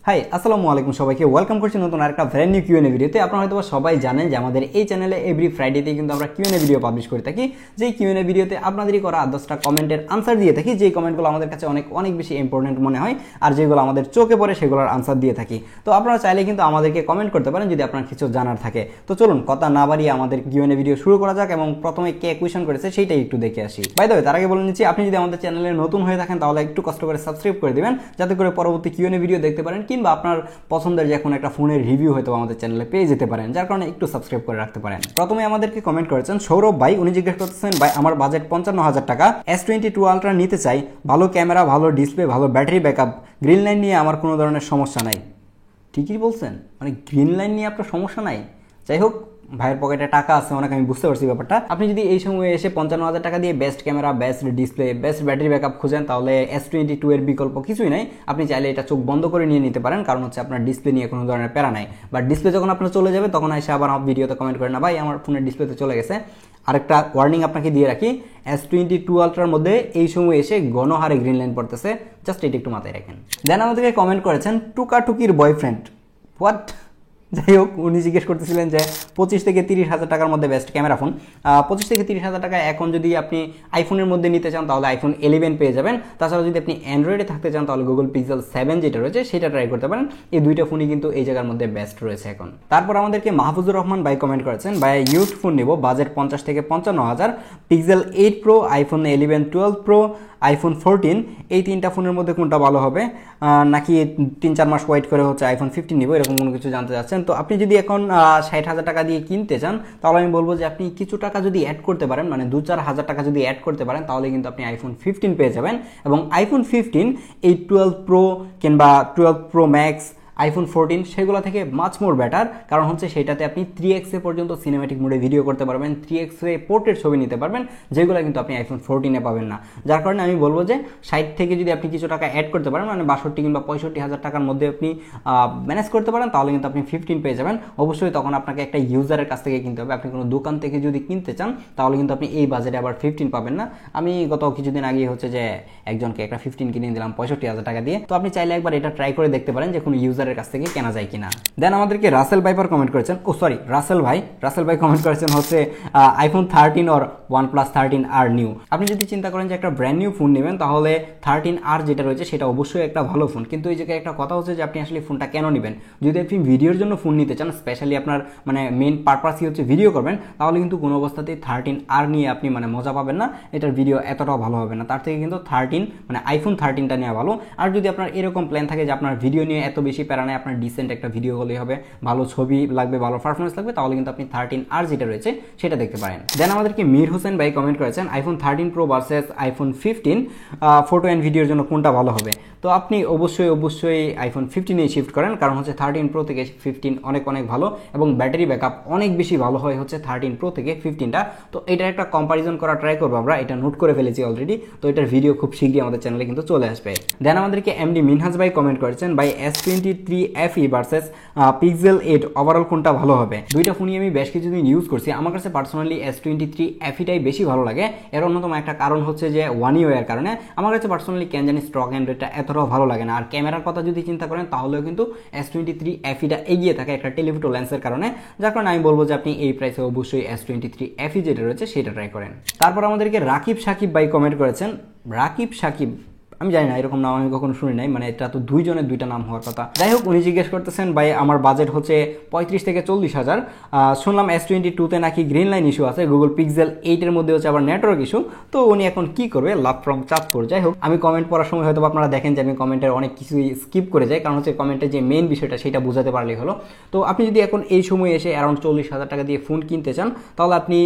High আসসালামু আলাইকুম সবাইকে ওয়েলকাম করছি নতুন আরেকটা ব্র্যান্ড নিউ কিউএনএ ভিডিওতে। আপনারা হয়তো সবাই জানেন যে আমাদের এই চ্যানেলে এভরি ফ্রাইডেতে কিন্তু আমরা কিউএনএ ভিডিও পাবলিশ করে থাকি। যেই কিউএনএ ভিডিওতে আপনাদেরই করা 10টা কমেন্টের আনসার দিয়ে থাকি, যেই কমেন্টগুলো আমাদের কাছে অনেক বেশি ইম্পর্টেন্ট মনে হয় আর যেগুলো আমাদের চোখে পড়ে সেগুলোর আনসার দিয়ে থাকি। তো আপনারা চাইলে কিন্তু আমাদেরকে কমেন্ট করতে পারেন যদি আপনার কিছু জানার থাকে। তো চলুন কথা না বাড়িয়ে আমাদের কিউএনএ ভিডিও শুরু করা যাক এবং প্রথমে কে কোয়েশ্চেন করেছে সেইটাই একটু দেখে আসি। বাই দ্য ওয়ে, তার আগে বলে নিচ্ছি, আপনি যদি আমাদের চ্যানেলে নতুন হয়ে থাকেন তাহলে একটু কষ্ট করে সাবস্ক্রাইব করে দিবেন, যাতে করে পরবর্তী কিউএনএ ভিডিও দেখতে পারেন, কিংবা আপনার পছন্দের যে কোনো একটা ফোনের রিভিউ হয়তো আমাদের চ্যানেলে পেয়ে যেতে পারেন, যার কারণে একটু সাবস্ক্রাইব করে রাখতে পারেন। প্রথমে আমাদেরকে কমেন্ট করেছেন সৌরভ ভাই। উনি জিজ্ঞেস করতেছেন, ভাই আমার বাজেট 55,000 টাকা, S22 আলট্রা নিতে চাই, ভালো ক্যামেরা, ভালো ডিসপ্লে, ভালো ব্যাটারি ব্যাকআপ, গ্রিন লাইন নিয়ে আমার কোনো ধরনের সমস্যা নাই। ঠিকই বলছেন, মানে গ্রিন লাইন নিয়ে আপনার সমস্যা নাই। যাই হোক, ভাইয়ের পকেটে টাকা আছে অনেক, আমি বুঝতে পারছি ব্যাপারটা। আপনি যদি এই সময় এসে 55,000 টাকা দিয়ে best camera, best display, best battery backup খুঁজেন, তাহলে S22 এর বিকল্প কিছুই নাই। আপনি চাইলে এটা চোখ বন্ধ করে নিয়ে নিতে পারেন, কারণ হচ্ছে আপনার ডিসপ্লে নিয়ে কোনো ধরনের প্যারা নাই। বাট ডিসপ্লে যখন আপনার চলে যাবে তখন এসে আবার আমার ভিডিওতে কমেন্ট করেন না ভাই আমার ফোনের ডিসপ্লেতে চলে গেছে। আরেকটা ওয়ার্নিং আপনাকে দিয়ে রাখি, S22 আলট্রার মধ্যে এই সময় এসে গণহারে গ্রিন লাইন পড়তেছে, জাস্ট এটা একটু মাথায় রাখেন। দেন আমাদেরকে কমেন্ট করেছেন টুকাটুকির বয়ফ্রেন্ড। হোয়াট? যাই হোক, উনি জিজ্ঞেস করতেছিলেন যে 25 থেকে 30,000 টাকার মধ্যে বেস্ট ক্যামেরা ফোন। 25 থেকে 30,000 টাকা এখন যদি আপনি আইফোনের মধ্যে নিতে চান তাহলে আইফোন 11 পেয়ে যাবেন। তাছাড়া যদি আপনি অ্যান্ড্রয়েডে থাকতে চান তাহলে গুগল পিক্সেল 7 যেটা রয়েছে সেটা ট্রাই করতে পারেন। এই দুইটা ফোনই কিন্তু এই জায়গার মধ্যে বেস্ট রয়েছে এখন। তারপর আমাদেরকে মাহফুজুর রহমান ভাই কমেন্ট করেছেন, ভাই ইউজ ফোন নেব, বাজেট 50 থেকে 55,000, pixel 8 pro, iPhone 11, 12 pro, iPhone 14, এই তিনটা ফোনের মধ্যে কোনটা ভালো হবে, নাকি 3-4 মাস ওয়েট করে হচ্ছে আইফোন 15 নিব, এরকম কোনো কিছু জানতে চাচ্ছেন। তো আপনি যদি এখন 60,000 টাকা দিয়ে কিনতে চান তাহলে আমি বলবো যে আপনি কিছু টাকা যদি অ্যাড করতে পারেন, মানে 2-4 হাজার টাকা যদি অ্যাড করতে পারেন, তাহলে কিন্তু আপনি আইফোন 15 পেয়ে যাবেন। এবং আইফোন 15 এই 12 প্রো কিংবা 12 প্রো ম্যাক্স, আইফোন 14 সেগুলো থেকে মাচ মোর বেটার, কারণ হচ্ছে সেটাতে আপনি 3x পর্যন্ত সিনেম্যাটিক মোডে ভিডিও করতে পারবেন, 3x পোর্ট্রেট ছবি নিতে পারবেন, যেগুলো কিন্তু আপনি আইফোন 14 পাবেন না। যার কারণে আমি বলবো যে 60 থেকে যদি আপনি কিছু টাকা অ্যাড করতে পারেন, মানে 62 কিংবা 65,000 টাকার মধ্যে আপনি ম্যানেজ করতে পারেন, তাহলে কিন্তু আপনি 15 পেয়ে যাবেন। অবশ্যই তখন আপনাকে একটা ইউজারের কাছ থেকে কিনতে হবে। আপনি কোনো দোকান থেকে যদি কিনতে চান তাহলে কিন্তু আপনি এই বাজেটে আবার 15 পাবেন না। আমি গত কিছুদিন আগে হচ্ছে যে একজনকে একটা 15 কিনে দিলাম 65,000 টাকা দিয়ে। তো আপনি চাইলে একবার এটা ট্রাই করে দেখতে পারেন যে কোনো ইউজার কাছ থেকে কেনা যায় কিনা। দেন আমাদেরকে রাসেল ভাইপার কমেন্ট করেছেন, রাসেল ভাই কমেন্ট করেছেন হচ্ছে iPhone 13 or OnePlus 13R new. আপনি যদি চিন্তা করেন যে একটা ব্র্যান্ড নিউ ফোন নেবেন তাহলে 13R যেটা রয়েছে সেটা অবশ্যই একটা ভালো ফোন, কিন্তু এই জায়গায় একটা কথা হচ্ছে যে আপনি আসলে ফোনটা কেন নেবেন। যদি আপনি ভিডিওর জন্য ফোন নিতে চান, স্পেশালি আপনার মানে মেইন পারপাসই হচ্ছে ভিডিও করবেন, তাহলে কিন্তু কোনো অবস্থাতেই 13R নিয়ে আপনি মানে মজা পাবেন না, এটার ভিডিও এতটাও ভালো হবে না। তার থেকে কিন্তু আইফোন 13টা নেওয়া ভালো। আর যদি আপনার এরকম প্ল্যান থাকে যে আপনার ভিডিও নিয়ে এত বেশি প্যারা নেই, আপনার ডিসেন্ট একটা ভিডিও হলেই হবে, ভালো ছবি লাগবে, ভালো পারফরমেন্স লাগবে, তাহলে কিন্তু আপনি 13R যেটা রয়েছে সেটা দেখতে পারেন। দেন আমাদেরকে মীর হোসেন ভাই কমেন্ট করেছেন, iPhone 13 pro versus iPhone 15 photo and ভিডিওর জন্য কোনটা ভালো হবে। তো আপনি অবশ্যই আইফোন 15 শিফট করেন, কারণ হচ্ছে 13 প্রো থেকে 15 অনেক ভালো, এবং ব্যাটারি ব্যাকআপ অনেক বেশি ভালো হয় হচ্ছে 13 প্রো থেকে 15টা। তো এটার একটা কম্পারিজন করা ট্রাই করবো আমরা, এটা নোট করে ফেলেছি অলরেডি। তো এটার ভিডিও খুব শীঘ্রই আমাদের চ্যানেলে কিন্তু চলে আসবে। দেন আমাদেরকে এমডি মিনহাজ ভাই কমেন্ট করেছেন, ভাই S23 FE versus pixel 8 overall কোনটা ভালো হবে। দুইটা ফোনই আমি বেশ কিছুদিন ইউজ করছি, আমার কাছে পার্সোনালি S23 FEটাই বেশি ভালো লাগে। এর অন্যতম একটা কারণ হচ্ছে যে 1 ইয়ারের কারণে আমার কাছে পার্সোনালি কেন জানি স্টক অ্যান্ড্রয়েডটা এতটাও ভালো লাগে না। আর ক্যামেরার কথা যদি চিন্তা করেন তাহলেও কিন্তু S23 FEটা এগিয়ে থাকে একটা টেলিফোটো লেন্সের কারণে, যার কারণে আমি বলবো যে আপনি এই প্রাইসে অবশ্যই S23 FE যেটা রয়েছে সেটা ট্রাই করেন। তারপর আমাদেরকে রাকিব সাকিব ভাই কমেন্ট করেছেন, রাকিব সাকিব আমি জানি না, এরকম নাম আমি কখনো শুনি নাই, মানে এটা তো দুইজনের দুইটা নাম হওয়ার কথা। যাই হোক, উনি জিজ্ঞেস করতেছেন, ভাই আমার বাজেট হচ্ছে 35 থেকে 40,000, শুনলাম S22 নাকি গ্রিন লাইন ইস্যু আছে, গুগল পিক্সেল 8 এর মধ্যে হচ্ছে আবার নেটওয়ার্ক ইস্যু, তো উনি এখন কি করবে, লাভ ফ্রম চাঁদপুর। যাই হোক, আমি কমেন্ট পড়ার সময় হয়তো আপনারা দেখেন যে আমি কমেন্টের অনেক কিছুই স্কিপ করে যাই, কারণ হচ্ছে কমেন্টের যে মেইন বিষয়টা সেটা বোঝাতে পারলেই হলো। তো আপনি যদি এখন এই সময় এসে অ্যারাউন্ড 40,000 টাকা দিয়ে ফোন কিনতে চান তাহলে আপনি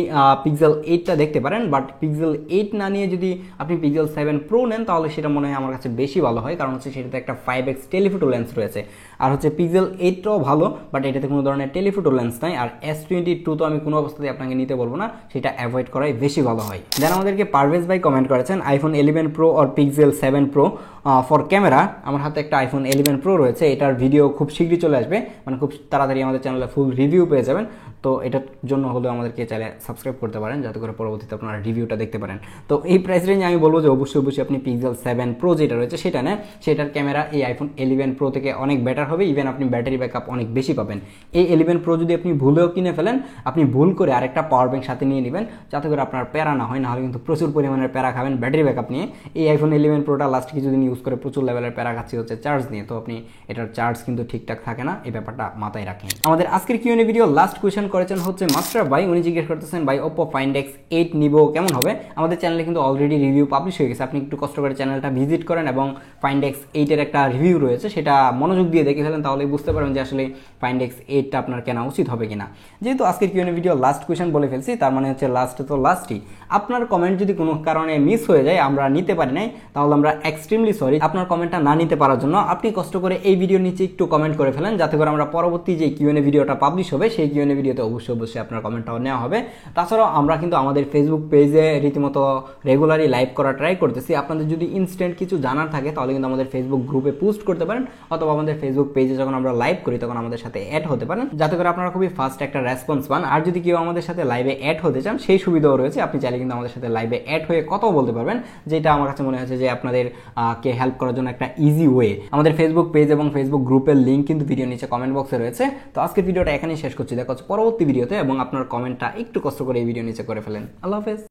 পিক্সেল 8টা দেখতে পারেন। বাট পিক্সেল 8 না নিয়ে যদি আপনি পিক্সেল 7 প্রো নেন তাহলে সেটা মনে হয় আমার কাছে বেশি ভালো হয়, কারণ হচ্ছে সেটাতে একটা 5x টেলিফোটো লেন্স রয়েছে। আর হচ্ছে পিক্সেল 8টাও ভালো, বাট এটাতে কোনো ধরনের টেলিফোটো লেন্স নাই। আর S22 তো আমি কোনো অবস্থাতে আপনাকে নিতে বলবো না, সেটা অ্যাভয়েড করাই বেশি ভালো হয়। দেন আমাদেরকে পারভেজ ভাই কমেন্ট করেছেন, আইফোন 11 প্রো আর পিক্সেল 7 প্রো ফর ক্যামেরা আমার হাতে একটা আইফোন 11 প্রো রয়েছে, এটার ভিডিও খুব শীঘ্রই চলে আসবে, মানে খুব তাড়াতাড়ি আমাদের চ্যানেলে ফুল রিভিউ পেয়ে যাবেন। তো এটার জন্য হলেও আমাদেরকে চাইলে সাবস্ক্রাইব করতে পারেন, যাতে করে পরবর্তীতে আপনারা রিভিউটা দেখতে পারেন। তো এই প্রাইস রেঞ্জে আমি বলবো যে অবশ্যই আপনি পিক্সেল 7 প্রো যেটা রয়েছে সেটা নেন, সেটার ক্যামেরা এই আইফোন 11 প্রো থেকে অনেক বেটার হবে, ইভেন আপনি ব্যাটারি ব্যাকআপ অনেক বেশি পাবেন। এই 11 প্রো যদি আপনি ভুলেও কিনে ফেলেন, আপনি ভুল করে আরেকটা পাওয়ার ব্যাংক সাথে নিয়ে নেবেন, যাতে করে আপনার প্যারা না হয়, নাহলে কিন্তু প্রচুর পরিমাণের প্যারা খাবেন ব্যাটারি ব্যাকআপ নিয়ে। এই আইফোন 11 প্রোটা লাস্ট কিছুদিন ইউজ করে প্রচুর লেভেলের প্যারা খাচ্ছি হচ্ছে চার্জ নিয়ে, তো আপনি এটার চার্জ কিন্তু ঠিকঠাক থাকে না, এই ব্যাপারটা মাথায় রাখেন। আমাদের আজকের কিউএনএ ভিডিও লাস্ট কোয়েশ্চেন করেছেন হচ্ছে মাস্টার ভাই, উনি জিজ্ঞেস করতেছেন ভাই Oppo Find X8 নিব কেমন হবে। আমাদের চ্যানেলে কিন্তু অলরেডি রিভিউ পাবলিশ হয়ে গেছে, আপনি একটু কষ্ট করে চ্যানেলটা ভিজিট করেন এবং Find X8 এর একটা রিভিউ রয়েছে, সেটা মনোযোগ দিয়ে দেখে ফেলেন, তাহলে বুঝতে পারবেন যে আসলে Find X8টা আপনার কেনা উচিত হবে কিনা। যেহেতু আজকের কিউএনএ ভিডিও লাস্ট কোয়েশ্চেন বলে ফেলছি, তার মানে হচ্ছে লাস্টে তো লাস্টই। আপনার কমেন্ট যদি কোনো কারণে মিস হয়ে যায়, আমরা নিতে পারি নাই, তাহলে আমরা এক্সট্রিমলি সরি। আপনার কমেন্টটা না নিতে পারার জন্য আপনি কষ্ট করে এই ভিডিওর নিচে একটু কমেন্ট করে ফেলেন, যাতে করে আমরা পরবর্তী যে কিউএনএ ভিডিওটা পাবলিশ হবে সেই কিউএনএ ভিডিওতে অবশ্যই আপনার কমেন্টটাও নেওয়া হবে। তাছাড়াও আমরা কিন্তু আমাদের ফেসবুক পেজে রীতিমতো রেগুলারই লাইভ করা ট্রাই করতেছি। আপনাদের যদি ইনস্ট্যান্ট কিছু জানার থাকে তাহলে কিন্তু আমাদের ফেসবুক গ্রুপে পোস্ট করতে পারেন, অথবা আমাদের ফেসবুক পেজে যখন আমরা লাইভ করি তখন আমাদের সাথে অ্যাড হতে পারেন, যাতে করে আপনারা খুবই ফাস্ট একটা রেসপন্স পান। আর যদি কেউ আমাদের সাথে লাইভে অ্যাড হতে চান, সেই সুবিধাও রয়েছে, আপনি চাইলে কিন্তু আমাদের সাথে লাইভে অ্যাড হয়ে কথাও বলতে পারবেন, যেটা আমার কাছে মনে হচ্ছে যে আপনাদের কে হেল্প করার জন্য একটা ইজি ওয়ে। আমাদের ফেসবুক পেজ এবং ফেসবুক গ্রুপের লিঙ্ক কিন্তু ভিডিও নিচে কমেন্ট বক্সে রয়েছে। তো আজকের ভিডিওটা এখানেই শেষ করছি, দেখা হচ্ছে পরবর্তী ভিডিওতে, এবং আপনার কমেন্টটা একটু কষ্ট করে এই ভিডিও নিচে করে ফেলেন। আল্লাহ হাফেজ।